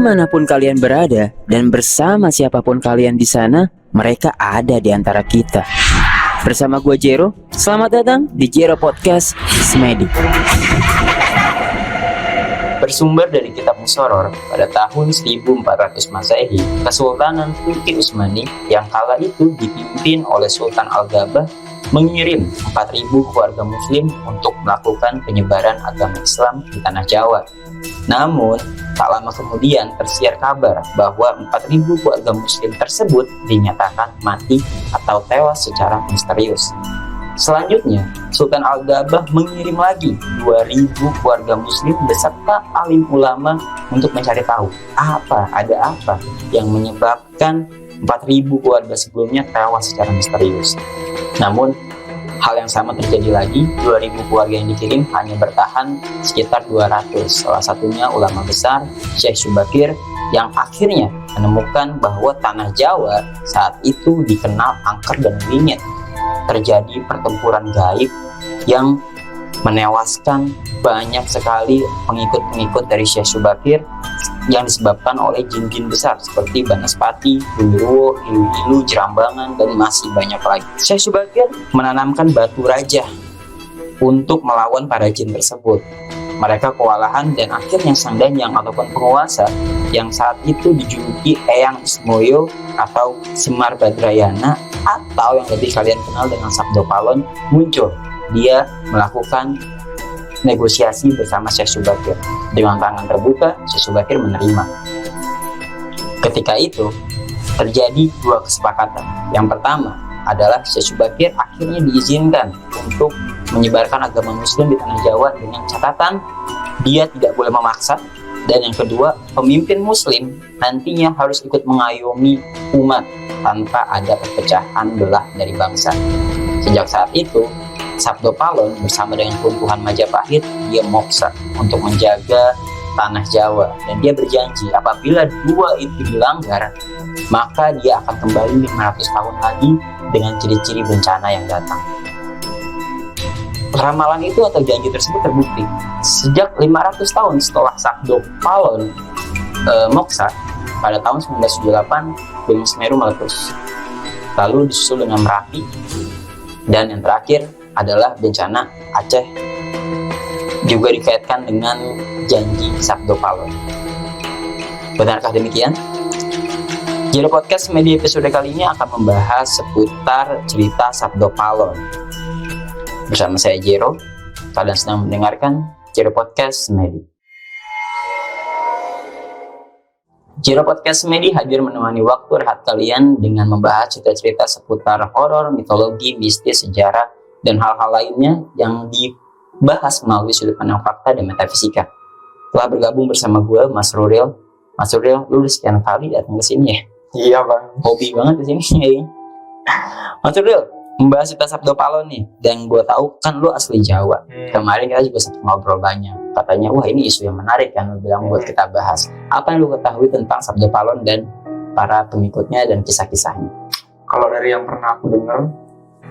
Dimanapun kalian berada dan bersama siapapun kalian di sana, mereka ada di antara kita. Bersama gue Jero, selamat datang di Jero Podcast Semedi. Bersumber dari kitab Musoror, pada tahun 1400 Masehi, Kesultanan Turki Utsmani yang kala itu dipimpin oleh Sultan Al-Gabah mengirim 4.000 keluarga muslim untuk melakukan penyebaran agama Islam di tanah Jawa. Namun, tak lama kemudian tersiar kabar bahwa 4.000 keluarga muslim tersebut dinyatakan mati atau tewas secara misterius. Selanjutnya, Sultan Al-Gabah mengirim lagi 2.000 keluarga muslim beserta alim ulama untuk mencari tahu ada apa yang menyebabkan 4.000 keluarga sebelumnya tewas secara misterius. Namun, hal yang sama terjadi lagi, 2.000 keluarga yang dikirim hanya bertahan sekitar 200. Salah satunya ulama besar, Syekh Subakir, yang akhirnya menemukan bahwa tanah Jawa saat itu dikenal angker dan bingit. Terjadi pertempuran gaib yang menewaskan banyak sekali pengikut-pengikut dari Syekh Subakir yang disebabkan oleh jin-jin besar seperti Banaspati, Genderuwo, Ilu-Ilu, Jerambangan, dan masih banyak lagi. Syekh Subakir menanamkan batu raja untuk melawan para jin tersebut. Mereka kewalahan dan akhirnya sang danyang ataupun penguasa yang saat itu dijuluki Eyang Ismoyo atau Semar Badrayana atau yang lebih kalian kenal dengan Sabdo Palon muncul. Dia melakukan negosiasi bersama Syekh Subakir. Dengan tangan terbuka, Syekh Subakir menerima. Ketika itu, terjadi dua kesepakatan. Yang pertama adalah Syekh Subakir akhirnya diizinkan untuk menyebarkan agama Muslim di tanah Jawa dengan catatan dia tidak boleh memaksa. Dan yang kedua, pemimpin Muslim nantinya harus ikut mengayomi umat tanpa ada perpecahan belah dari bangsa. Sejak saat itu, Sabdo Palon bersama dengan Tumpuhan Majapahit dia moksa untuk menjaga tanah Jawa, dan dia berjanji apabila dua itu dilanggar maka dia akan kembali 500 tahun lagi dengan ciri-ciri bencana yang datang. Ramalan itu atau janji tersebut terbukti. Sejak 500 tahun setelah Sabdo Palon moksa, pada tahun 1978 Gunung Semeru meletus, lalu disusul dengan Merapi, dan yang terakhir adalah bencana Aceh, juga dikaitkan dengan janji Sabdo Palon. Benarkah demikian? Jero Podcast Media episode kali ini akan membahas seputar cerita Sabdo Palon. Bersama saya Jero, kalian sedang mendengarkan Jero Podcast Media. Jero Podcast Media hadir menemani waktu rehat kalian dengan membahas cerita-cerita seputar horor, mitologi, mistis, sejarah, dan hal-hal lainnya yang dibahas melalui sudut pandang fakta dan metafisika. Telah bergabung bersama gue, Mas Ruril. Mas Ruril, lu udah sekian kali datang ke sini ya? Iya bang. Hobi banget di sini. Mas Ruril, membahas cerita Sabdo Palon nih, dan gue tahu kan lu asli Jawa. Kemarin kita juga sempat ngobrol banyak. Katanya, wah ini isu yang menarik kan, lu bilang buat kita bahas. Apa yang lu ketahui tentang Sabdo Palon dan para pengikutnya dan kisah-kisahnya? Kalau dari yang pernah aku dengar,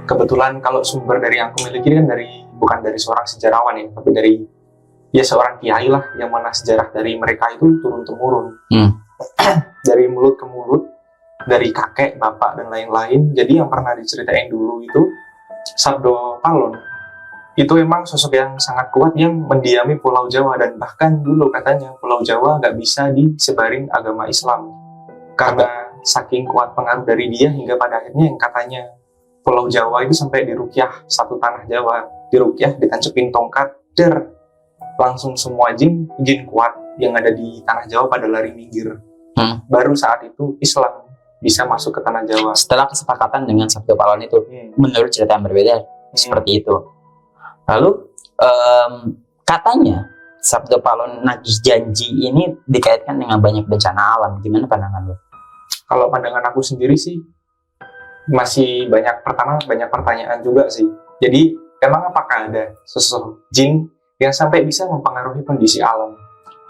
kebetulan kalau sumber dari yang aku miliki kan bukan dari seorang sejarawan ya, tapi dari seorang kiai lah, yang mana sejarah dari mereka itu turun temurun. Dari mulut ke mulut, dari kakek, bapak, dan lain-lain. Jadi yang pernah diceritain dulu itu Sabdo Palon itu emang sosok yang sangat kuat yang mendiami Pulau Jawa, dan bahkan dulu katanya Pulau Jawa nggak bisa disebarin agama Islam karena saking kuat pengaruh dari dia, hingga pada akhirnya yang katanya Pulau Jawa itu sampai dirukyah satu tanah Jawa, dirukyah, ditancepin tongkat, langsung semua jin kuat yang ada di tanah Jawa pada lari minggir. Baru saat itu Islam bisa masuk ke tanah Jawa. Setelah kesepakatan dengan Sabdo Palon itu, menurut cerita yang berbeda, seperti itu. Lalu, katanya Sabdo Palon nagih janji ini dikaitkan dengan banyak bencana alam. Gimana pandangan lo? Kalau pandangan aku sendiri sih, masih banyak pertanyaan juga sih. Jadi, emang apakah ada sosok jin yang sampai bisa mempengaruhi kondisi alam?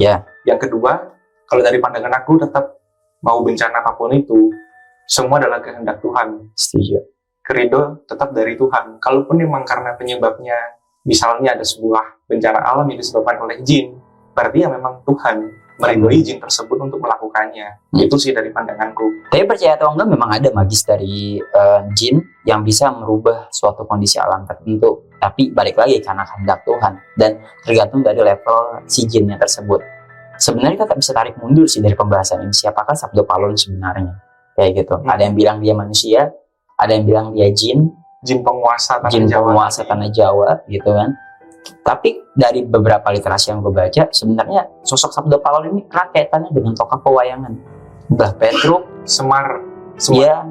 Ya. Yang kedua, kalau dari pandangan aku tetap mau bencana apapun itu, semua adalah kehendak Tuhan. Setuju. Keridho tetap dari Tuhan. Kalaupun memang karena penyebabnya, misalnya ada sebuah bencana alam yang disebabkan oleh jin, berarti ya memang Tuhan meridoi jin tersebut untuk melakukannya. Itu sih dari pandanganku. Tapi percaya atau enggak memang ada magis dari jin yang bisa merubah suatu kondisi alam tertentu. Tapi balik lagi karena kehendak Tuhan dan tergantung dari level si jinnya tersebut. Sebenarnya kita bisa tarik mundur sih dari pembahasan ini. Siapakah Sabdo Palon sebenarnya? Kayak gitu. Ada yang bilang dia manusia, ada yang bilang dia jin Penguasa tanah Jawa gitu kan. Tapi dari beberapa literasi yang gue baca, sebenarnya sosok Sabdo Palon ini erat kaitannya dengan tokoh pewayangan Mbah Petruk, Semar. Iya,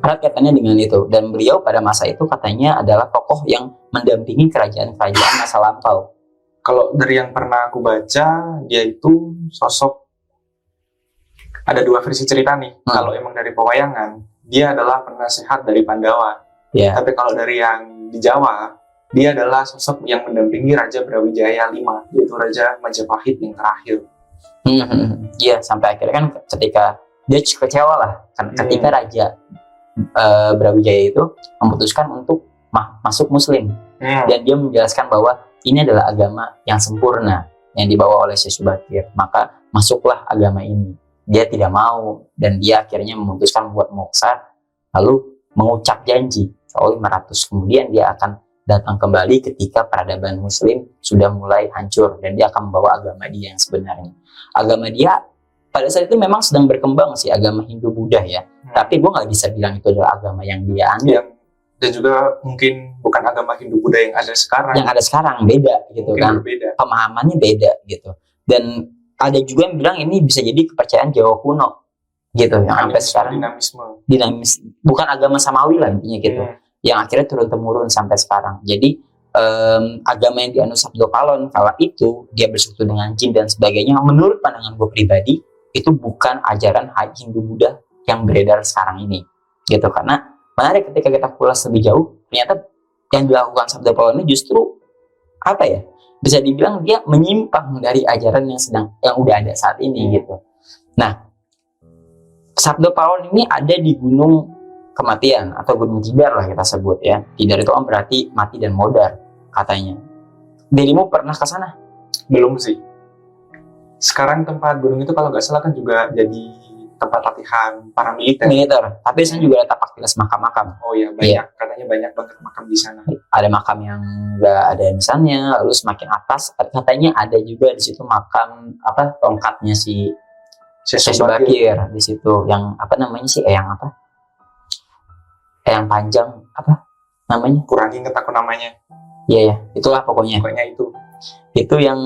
erat kaitannya dengan itu. Dan beliau pada masa itu katanya adalah tokoh yang mendampingi kerajaan-kerajaan masa lampau. Kalau dari yang pernah aku baca, dia itu sosok, ada dua versi cerita nih. Kalau emang dari pewayangan, dia adalah penasehat dari Pandawa. Tapi kalau dari yang di Jawa, dia adalah sosok yang mendampingi Raja Brawijaya V, yaitu Raja Majapahit yang terakhir. Iya, sampai akhirnya kan ketika dia kecewa lah, ketika Raja Brawijaya itu memutuskan untuk masuk Muslim, dan dia menjelaskan bahwa ini adalah agama yang sempurna yang dibawa oleh Syekh Subakir, maka masuklah agama ini. Dia tidak mau dan dia akhirnya memutuskan buat moksa, lalu mengucap janji tahun 500 kemudian dia akan datang kembali ketika peradaban Muslim sudah mulai hancur dan dia akan membawa agama dia yang sebenarnya. Agama dia pada saat itu memang sedang berkembang sih, agama Hindu Buddha ya. Tapi gue nggak bisa bilang itu adalah agama yang dia anut. Dan juga mungkin bukan agama Hindu Buddha yang ada sekarang. Yang ada sekarang beda gitu mungkin kan. Berbeda. Pemahamannya beda gitu. Dan ada juga yang bilang ini bisa jadi kepercayaan Jawa kuno gitu yang sampai sekarang dinamis, bukan agama samawi lah intinya gitu. Yang akhirnya turun-temurun sampai sekarang. Jadi agama yang dianut Sabdo Palon kala itu dia bersekutu dengan jin dan sebagainya. Menurut pandangan gue pribadi itu bukan ajaran Hindu Buddha yang beredar sekarang ini, gitu. Karena menarik ketika kita kulas lebih jauh, ternyata yang dilakukan Sabdo Palon ini justru apa ya? Bisa dibilang dia menyimpang dari ajaran yang udah ada saat ini gitu. Nah, Sabdo Palon ini ada di Gunung Kematian atau Gunung Tidar lah kita sebut ya. Tidar itu kan berarti mati dan modar katanya. Dirimu pernah ke sana? Belum sih. Sekarang tempat gunung itu kalau nggak salah kan juga jadi tempat latihan para militer. Tapi di sana juga ada tapak tilas makam-makam. Oh iya, banyak. Katanya banyak banget makam di sana. Ada makam yang nggak ada nisannya, lalu semakin atas katanya ada juga di situ makam tongkatnya si Syekh Subakir di situ, yang apa namanya sih, yang panjang apa namanya? Kurang inget aku namanya. Iya ya, itulah pokoknya. Itu yang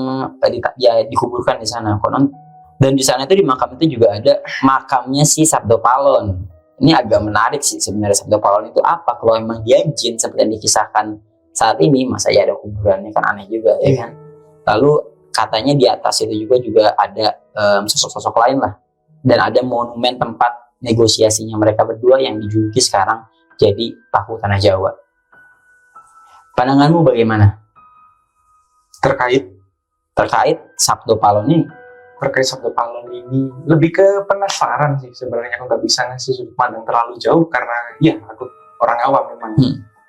dikuburkan di sana konon. Dan di sana itu di makam itu juga ada makamnya si Sabdo Palon. Ini agak menarik sih sebenarnya, Sabdo Palon itu apa? Kalau memang dia jin seperti yang dikisahkan saat ini, masa ya ada kuburannya, kan aneh juga ya kan. Lalu katanya di atas itu juga ada sosok-sosok lain lah. Dan ada monumen tempat negosiasinya mereka berdua yang dijuluki sekarang jadi Paku Tanah Jawa. Pandanganmu bagaimana? Terkait Sabdo Palon ini? Terkait Sabdo Palon ini lebih ke penasaran sih sebenarnya. Aku nggak bisa ngasih sudut pandang terlalu jauh karena ya aku orang awam memang.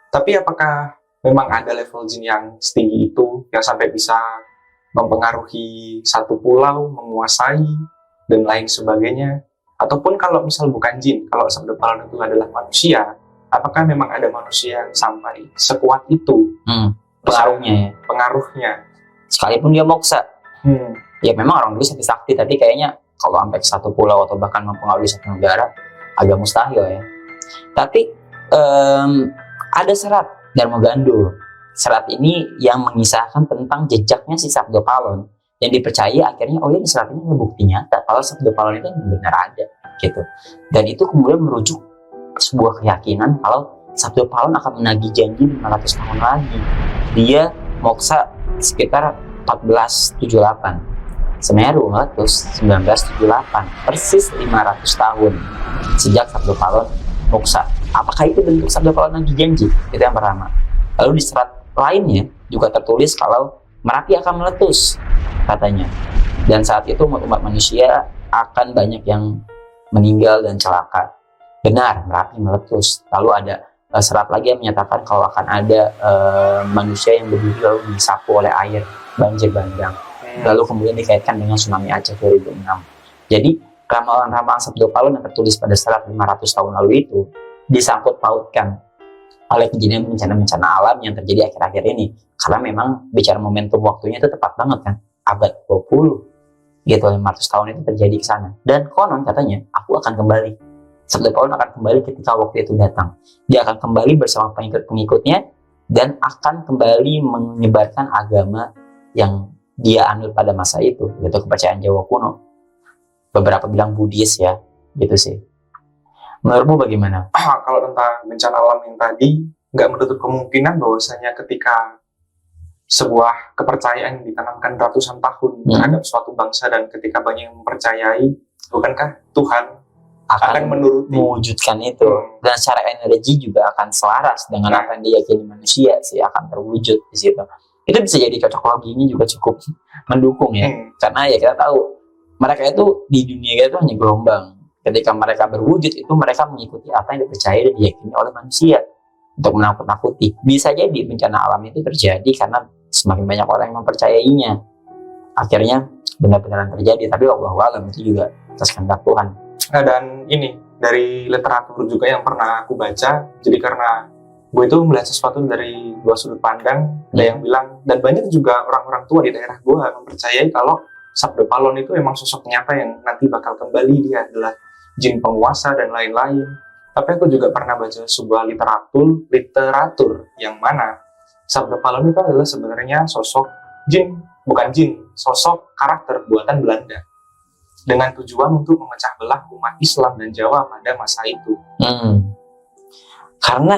Tapi apakah memang ada level jin yang setinggi itu yang sampai bisa mempengaruhi satu pulau, menguasai dan lain sebagainya? Ataupun kalau misal bukan jin, kalau Sabdo Palon itu adalah manusia, apakah memang ada manusia yang sampai sekuat itu pengaruhnya? Sekalipun dia moksa. Ya memang orang dulu sakti, tapi kayaknya kalau sampai ke satu pulau atau bahkan mempengaruhi satu negara agak mustahil ya. Tapi ada serat Dharma Gandul. Serat ini yang mengisahkan tentang jejaknya si Sabdo Palon yang dipercaya akhirnya serat ini bukti nyata kalau Sabdo Palon itu benar ada gitu. Dan itu kemudian merujuk sebuah keyakinan kalau Sabdo Palon akan menagih janji 500 tahun lagi. Dia moksa sekitar 1478. Semeru meletus 1978, persis 500 tahun sejak Sabdo Palon moksa. Apakah itu bentuk Sabdo Palon nagih janji? Itu yang pertama. Lalu di serat lainnya juga tertulis kalau Merapi akan meletus katanya. Dan saat itu umat manusia akan banyak yang meninggal dan celaka. Benar, Merapi meletus. Lalu ada serat lagi yang menyatakan kalau akan ada manusia yang berdiri lalu disapu oleh air, banjir bandang. lalu kemudian dikaitkan dengan tsunami Aceh 2006. Jadi ramalan-ramalan Sabdo Palon yang tertulis pada serat 500 tahun lalu itu disangkut pautkan oleh kejadian bencana-bencana alam yang terjadi akhir-akhir ini. Karena memang bicara momentum waktunya itu tepat banget kan, abad 20 gitu, 500 tahun itu terjadi ke sana. Dan konon katanya aku akan kembali, Sabdo Palon akan kembali ketika waktu itu datang. Dia akan kembali bersama pengikut-pengikutnya dan akan kembali menyebarkan agama yang dia anut pada masa itu, yaitu kepercayaan Jawa kuno. Beberapa bilang Buddhis ya, gitu sih. Menurutmu bagaimana? Kalau tentang bencana alam yang tadi, nggak menutup kemungkinan bahwasanya ketika sebuah kepercayaan ditanamkan ratusan tahun terhadap suatu bangsa dan ketika banyak yang mempercayai, bukankah Tuhan akan menuruti, mewujudkan itu, dan secara energi juga akan selaras dengan apa yang diyakini manusia sih, akan terwujud di situ. Itu bisa jadi cocok loginya juga cukup mendukung ya, karena ya kita tahu mereka itu di dunia itu hanya gelombang. Ketika mereka berwujud itu mereka mengikuti apa yang dipercaya dan diyakini oleh manusia untuk menakut-nakuti. Bisa jadi bencana alam itu terjadi karena semakin banyak orang yang mempercayainya. Akhirnya benar-benar terjadi, tapi wallahu alam itu juga atas kehendak Tuhan. Dan ini dari literatur juga yang pernah aku baca, jadi karena gue itu melihat sesuatu dari dua sudut pandang. Ada yang bilang, dan banyak juga orang-orang tua di daerah gue mempercayai kalau Sabdo Palon itu emang sosok nyata yang nanti bakal kembali, dia adalah jin penguasa dan lain-lain. Tapi aku juga pernah baca sebuah literatur yang mana Sabdo Palon itu adalah sebenarnya sosok jin, bukan jin, sosok karakter buatan Belanda dengan tujuan untuk memecah belah umat Islam dan Jawa pada masa itu. Karena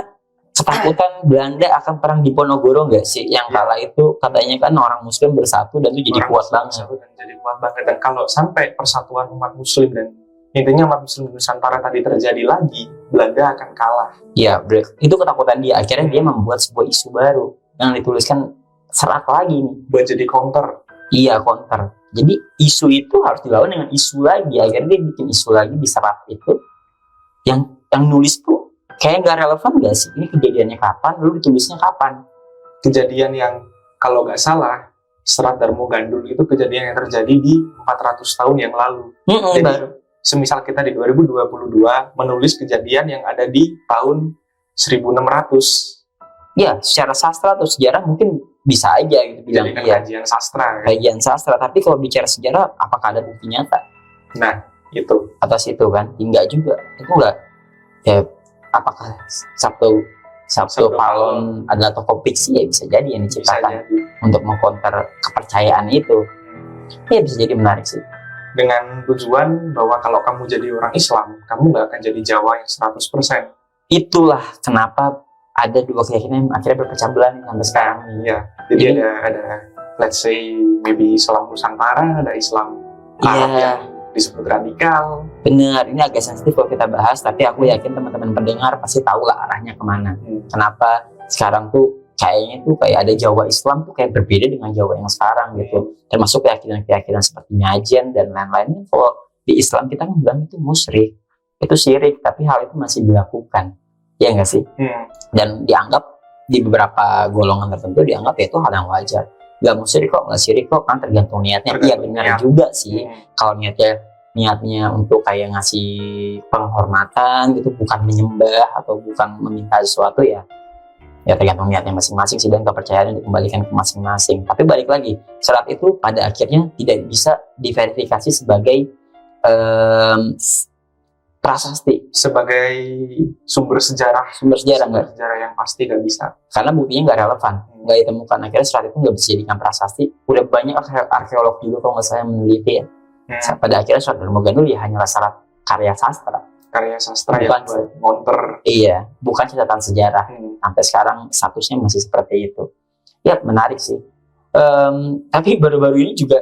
ketakutan Belanda akan perang di Ponorogo nggak sih? Yang kala itu katanya kan orang Muslim bersatu dan itu jadi kuat banget. Dan kalau sampai persatuan umat Muslim dan intinya umat Muslim Nusantara tadi terjadi lagi, Belanda akan kalah. Iya, itu ketakutan dia. Akhirnya dia membuat sebuah isu baru yang dituliskan serat lagi nih, buat jadi counter. Iya, counter. Jadi isu itu harus dilawan dengan isu lagi. Akhirnya dia bikin isu lagi di serat itu. Yang nulis tuh kayak nggak relevan nggak sih? Ini kejadiannya kapan? Lalu ditulisnya kapan? Kejadian yang kalau nggak salah serat Darmo Gandul itu kejadian yang terjadi di 400 tahun yang lalu. Jadi baru. Semisal kita di 2022 menulis kejadian yang ada di tahun 1600. Ya, secara sastra atau sejarah mungkin bisa aja gitu bilang iya. Kajian sastra. Kajian sastra, tapi kalau bicara sejarah apakah ada bukti nyata? Nah, itu. Atas itu kan, enggak juga. Itu enggak. Ya, apakah Sabdo Palon adalah tokoh fiksi? Ya bisa jadi yang diciptakan untuk mengkonter kepercayaan itu. Ya bisa jadi menarik sih. Dengan tujuan bahwa kalau kamu jadi orang Islam, kamu nggak akan jadi Jawa yang 100%. Itulah kenapa ada dua keyakinan yang akhirnya berpecah belah sampai sekarang. Iya. Jadi ada let's say maybe Islam Nusantara, ada Islam Arab yang disebut radikal. Benar, ini agak sensitif kalau kita bahas, tapi aku yakin teman-teman pendengar pasti tahu lah arahnya kemana. Kenapa sekarang tuh kayaknya tuh kayak ada Jawa Islam tuh kayak berbeda dengan Jawa yang sekarang gitu. Termasuk keyakinan-keyakinan seperti nyajian dan lain-lainnya. Kalau di Islam kita kan bilang itu musyrik, itu syirik, tapi hal itu masih dilakukan. Ya nggak sih? Dan dianggap di beberapa golongan tertentu dianggap ya itu hal yang wajar. Nggak musyrik kok, nggak syirik kok, kan tergantung niatnya. Iya benar juga sih. Kalau niatnya untuk kayak ngasih penghormatan gitu, bukan menyembah atau bukan meminta sesuatu ya tergantung niatnya masing-masing sih, dan kepercayaan dikembalikan ke masing-masing. Tapi balik lagi, serat itu pada akhirnya tidak bisa diverifikasi sebagai prasasti, sebagai sumber sejarah yang pasti nggak bisa, karena buktinya nggak relevan, nggak ditemukan. Akhirnya serat itu nggak bisa dijadikan prasasti. Udah banyak arkeolog juga kalau nggak salah meneliti ya. Pada akhirnya serat Darmo Gandul ya hanyalah serat karya sastra yang buat ngonter. Iya, bukan catatan sejarah. Sampai sekarang statusnya masih seperti itu. Ya menarik sih. Tapi baru-baru ini juga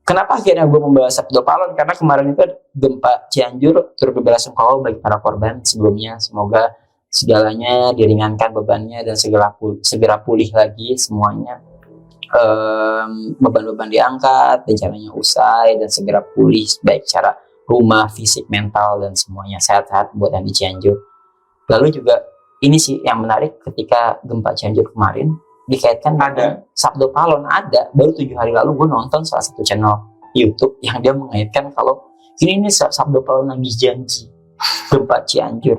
kenapa akhirnya gue membahas Sabdo Palon? Karena kemarin itu gempa Cianjur turut berbela-sungkawa bagi para korban sebelumnya. Semoga segalanya diringankan bebannya dan segera pulih lagi semuanya. Beban-beban diangkat, bencananya usai dan segera pulih baik secara rumah, fisik, mental, dan semuanya sehat-sehat buat yang di Cianjur. Lalu juga ini sih yang menarik, ketika gempa Cianjur kemarin dikaitkan dengan Sabdo Palon. Ada, baru 7 hari lalu gue nonton salah satu channel YouTube yang dia mengaitkan kalau ini Sabdo Palon nagih janji gempa Cianjur.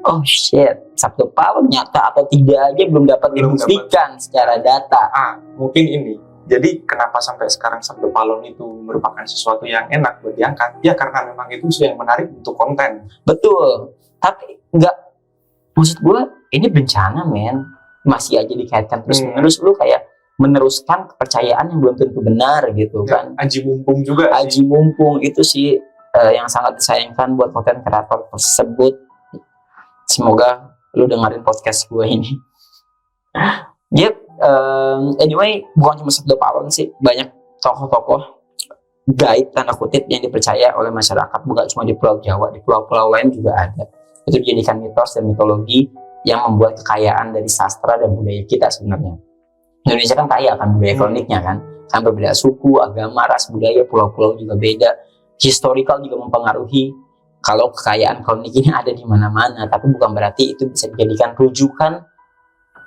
Oh shit, Sabdo Palon nyata atau tidak aja belum dapat dibuktikan secara data. Mungkin ini. Jadi kenapa sampai sekarang Sabdo Palon itu merupakan sesuatu yang enak buat diangkat? Ya karena memang itu yang menarik untuk konten. Betul. Tapi maksud gue ini bencana men. Masih aja dikaitkan terus-menerus. Lu kayak meneruskan kepercayaan yang belum tentu benar gitu kan. Aji mumpung juga. Aji mumpung itu sih yang sangat disayangkan buat konten kreator tersebut. Semoga lu dengerin podcast gue ini. Anyway, bukan cuma Sabdo Palon sih, banyak tokoh-tokoh gaib tanda kutip yang dipercaya oleh masyarakat, bukan cuma di Pulau Jawa, di pulau-pulau lain juga ada. Itu dijadikan mitos dan mitologi yang membuat kekayaan dari sastra dan budaya kita sebenarnya. Indonesia kan kaya akan budaya kroniknya kan berbeda suku, agama, ras, budaya, pulau-pulau juga beda. Historical juga mempengaruhi kalau kekayaan kronik ini ada di mana-mana, tapi bukan berarti itu bisa dijadikan rujukan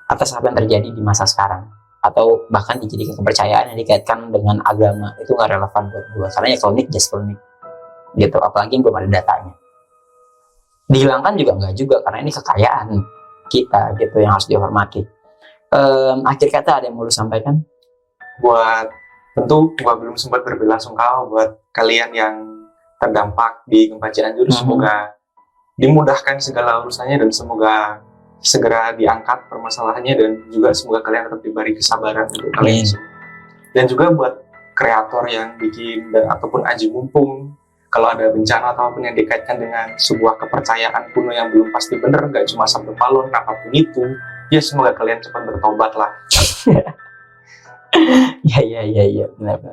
atas apa yang terjadi di masa sekarang, atau bahkan dijadikan kepercayaan yang dikaitkan dengan agama. Itu nggak relevan buat gue, karena ya klinik just klinik gitu, apalagi yang belum ada datanya. Dihilangkan juga nggak juga, karena ini kekayaan kita gitu yang harus dihormati. Akhir kata ada yang mau lu sampaikan? Tentu gue belum sempat berbelasungkawa buat kalian yang terdampak di gempa Cianjur. Semoga dimudahkan segala urusannya dan semoga segera diangkat permasalahannya, dan juga semoga kalian tetap diberi kesabaran untuk kalian semua. Dan juga buat kreator yang bikin ataupun aji mumpung, kalau ada bencana ataupun yang dikaitkan dengan sebuah kepercayaan kuno yang belum pasti benar, gak cuma Sabdo Palon, apapun itu, ya semoga kalian cepat bertobat lah. Ya,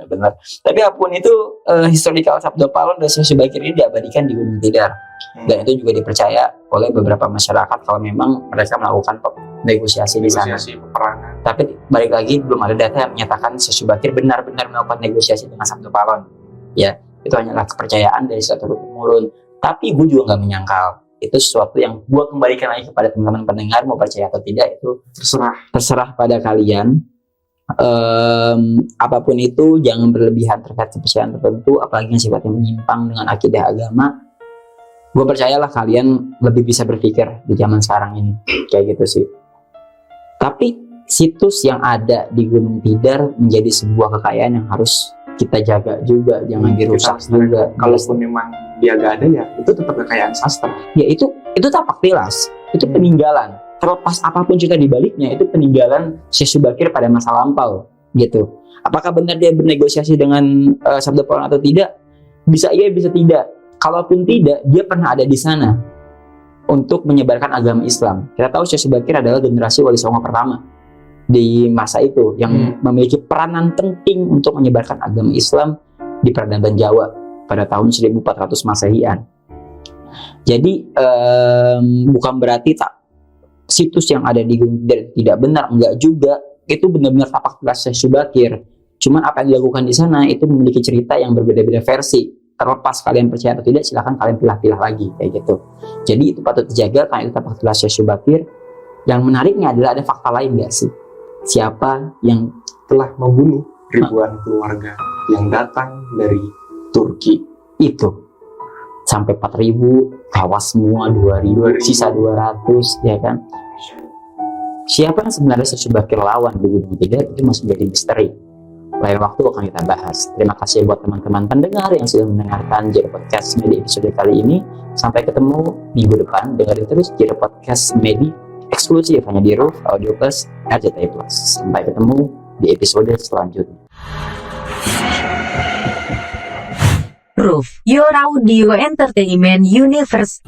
benar. Tapi apapun itu, historical Sabdo Palon dan Syekh Bakir ini diabadikan di Gunung Tidar. Dan itu juga dipercaya oleh beberapa masyarakat kalau memang mereka melakukan negosiasi di sana. Peperangan. Tapi balik lagi belum ada data yang menyatakan Syekh Bakir benar-benar melakukan negosiasi dengan Sabdo Palon. Ya, itu hanyalah kepercayaan dari suatu turun-temurun. Tapi gue juga nggak menyangkal itu sesuatu yang gue kembalikan lagi kepada teman-teman pendengar, mau percaya atau tidak itu terserah pada kalian. Apapun itu jangan berlebihan terkait kepercayaan tertentu, apalagi yang sifatnya menyimpang dengan akidah agama. Gue percayalah kalian lebih bisa berpikir di zaman sekarang ini kayak gitu sih. Tapi situs yang ada di Gunung Tidar menjadi sebuah kekayaan yang harus kita jaga juga, jangan dirusak juga. Kalaupun memang dia gak ada, ya itu tetap kekayaan sastra. Ya itu tapak tilas, itu peninggalan. Terlepas apapun cerita di baliknya, itu peninggalan Syekh Bakir pada masa lampau gitu. Apakah benar dia bernegosiasi dengan Sabdo Palon atau tidak? Bisa iya, bisa tidak. Kalaupun tidak, dia pernah ada di sana untuk menyebarkan agama Islam. Kita tahu Syekh Bakir adalah generasi Wali Songo pertama di masa itu yang memiliki peranan penting untuk menyebarkan agama Islam di peradaban Jawa pada tahun 1400 Masehian. Jadi bukan berarti situs yang ada di Gunung Tidar tidak benar, enggak juga. Itu benar-benar tapak tilas Syekh Bakir. Cuman apa yang dilakukan di sana itu memiliki cerita yang berbeda-beda versi. Terlepas kalian percaya atau tidak, silahkan kalian pilah-pilah lagi kayak gitu. Jadi itu patut dijaga karena itu tapak tilas Syekh Bakir. Yang menariknya adalah ada fakta lain nggak sih? Siapa yang telah membunuh ribuan keluarga yang datang dari Turki? Itu sampai 4.000, tewas semua 2.000, sisa 200, ya kan? Siapa yang sebenarnya Syekh Bakir lawan di Gunung Tidar itu masih jadi misteri. Lain waktu akan kita bahas. Terima kasih buat teman-teman pendengar yang sudah mendengarkan Jero Podcast Medi episode kali ini. Sampai ketemu minggu depan. Dengerin terus Jero Podcast Medi eksklusif hanya di Roof Audio Plus RCTI Plus. Sampai ketemu di episode selanjutnya. Roof, your audio entertainment universe.